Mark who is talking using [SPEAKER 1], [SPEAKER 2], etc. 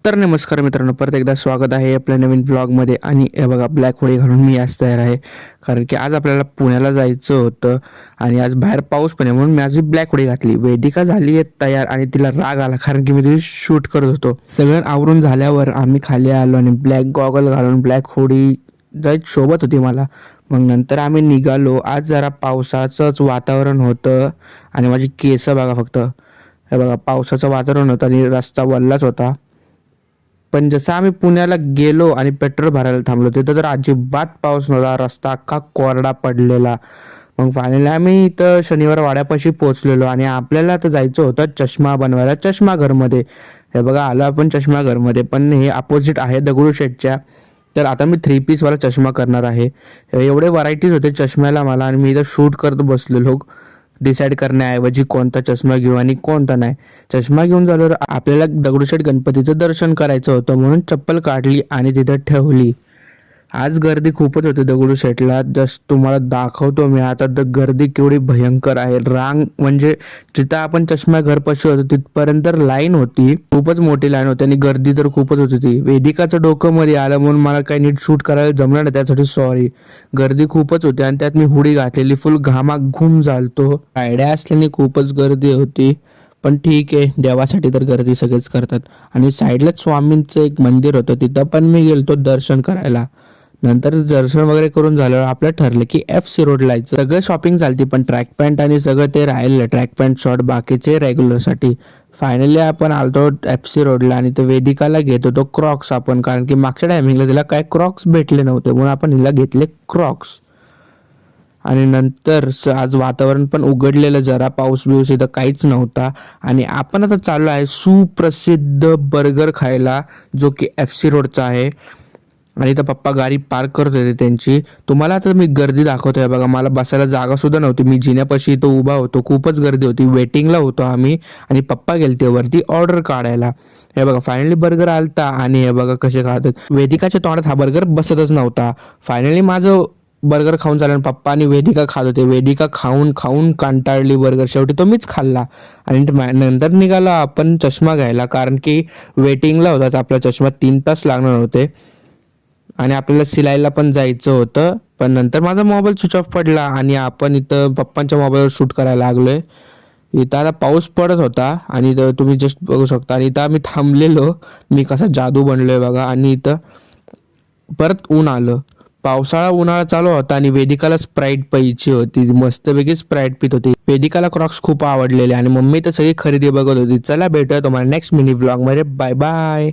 [SPEAKER 1] तर नमस्कार मित्रांनो, परत एकदा स्वागत आहे आपल्या नवीन व्लॉगमध्ये. आणि हे बघा, ब्लॅक होडी घालून मी आज तयार आहे, कारण की आज आपल्याला पुण्याला जायचं होतं आणि आज बाहेर पाऊस पण आहे, म्हणून मी आज ब्लॅक होडी घातली. वेदिका झाली आहे तयार आणि तिला राग आला, कारण की मी तिथे शूट करत होतो. सगळं आवरून झाल्यावर आम्ही खाली आलो आणि ब्लॅक गॉगल घालून ब्लॅक होडी जायची शोभत होती मला. मग नंतर आम्ही निघालो. आज जरा पावसाचंच वातावरण होतं आणि माझी केस बघा फक्त. हे बघा, पावसाचं वातावरण होतं आणि रस्ता वल्लाच होता. पण जसं आम्ही पुण्याला गेलो आणि पेट्रोल भरायला थांबलो, तिथं तर अजिबात पाऊस नव्हता, रस्ता अख्खा कोरडा पडलेला. मग फायनली आम्ही इथं शनिवार वाड्यापाशी पोहोचलेलो आणि आपल्याला तर जायचं होतं चष्मा बनवायला चष्माघरमध्ये. हे बघा, आलो आपण चष्माघरमध्ये, पण हे अपोजिट आहे दगडूशेठच्या. तर आता मी 3 पीसवाला चष्मा करणार आहे. एवढे व्हरायटीज होते चष्म्याला मला, आणि मी इथं शूट करत बसलेलो डिसाईड करण्याऐवजी कोणता चष्मा घेऊ आणि कोणता नाही. चष्मा घेऊन झाल्यावर आपल्याला दगडूशेठ गणपतीचं दर्शन करायचं होतं, म्हणून चप्पल काढली आणि तिथं ठेवली. आज गर्दी खूपच होती दगडूशेठला. जस्ट तुम्हाला दाखवतो मी आता, तर गर्दी केवढी भयंकर आहे. रांग म्हणजे जिथं आपण चष्मा घरपाशी होतो तिथपर्यंत लाईन होती, खूपच मोठी लाईन होती आणि गर्दी तर खूपच होती. ती वेदिकाचं डोकं मध्ये आलं म्हणून मला काही नीट शूट करायला जमलं नाही, त्यासाठी सॉरी. गर्दी खूपच होती आणि त्यात मी हुडी घातलेली, फुल घामाघूम झालतो. आयडिया असल्याने खूपच गर्दी होती, पण ठीक आहे, देवासाठी तर गर्दी सगळेच करतात. आणि साईडलाच स्वामींचं एक मंदिर होतं, तिथं पण मी गेलतो दर्शन करायला. नंतर दर्शन वगैरे करून झाल्यावर आपलं ठरलं की FC रोडला जायचं. सगळं शॉपिंग चालती, पण ट्रॅक पॅन्ट आणि सगळं ते राहिलं, ट्रॅक पॅन्ट शॉर्ट बाकीचे रेग्युलरसाठी. फायनली आपण आलतो FC रोडला आणि तो वेदिकाला घेत होतो क्रॉक्स आपण, कारण की मागच्या टायमिंगला तिला काय क्रॉक्स भेटले नव्हते, म्हणून आपण हिला घेतले क्रॉक्स. आणि नंतर आज वातावरण पण उघडलेलं, जरा पाऊस बिऊस इथं काहीच नव्हता. आणि आपण आता चाललो आहे सुप्रसिद्ध बर्गर खायला, जो की FC रोडचा आहे. आणि इथं पप्पा गाडी पार्क करत होते त्यांची. तुम्हाला आता मी गर्दी दाखवतोय बघा, मला बसायला जागा सुद्धा नव्हती. मी जिन्यापाशी इथं उभा होतो, खूपच गर्दी होती. वेटिंगला होतो आम्ही आणि पप्पा गेलते वरती ऑर्डर काढायला. हे बघा, फायनली बर्गर आलता आणि हे बघा कसे खातात. वेदिकाच्या तोंडात हा बर्गर बसतच नव्हता. फायनली माझं बर्गर खाऊन झालं, पप्पा आणि वेदिका खात होते. वेदिका खाऊन खाऊन कंटाळली बर्गर, शेवटी तो मीच खाल्ला. आणि नंतर निघाला आपण चष्मा घ्यायला, कारण की वेटिंगला होता आपला चष्मा, 3 तास लागणार होते आणि आपल्याला सिलायला पण जायचं होतं. पण नंतर माझा मोबाईल स्विच ऑफ पडला आणि आपण इथं पप्पांच्या मोबाईलवर शूट करायला लागलोय. इथं आता पाऊस पडत होता आणि इथं तुम्ही जस्ट बघू शकता. आणि इथं आम्ही थांबलेलो, मी कसा जादू बनलोय बघा. आणि इथं परत ऊन आलं, पावसाळा उन्हाळा चालू होता आणि वेदिकाला स्प्राईट प्यायची होती. मस्तपैकी स्प्राईट पित होती. वेदिकाला क्रॉक्स खूप आवडलेले आणि मम्मी तर सगळी खरेदी बघत होती. चला, भेटूया तुम्हाला नेक्स्ट मिनी व्लॉग मध्ये. Bye bye.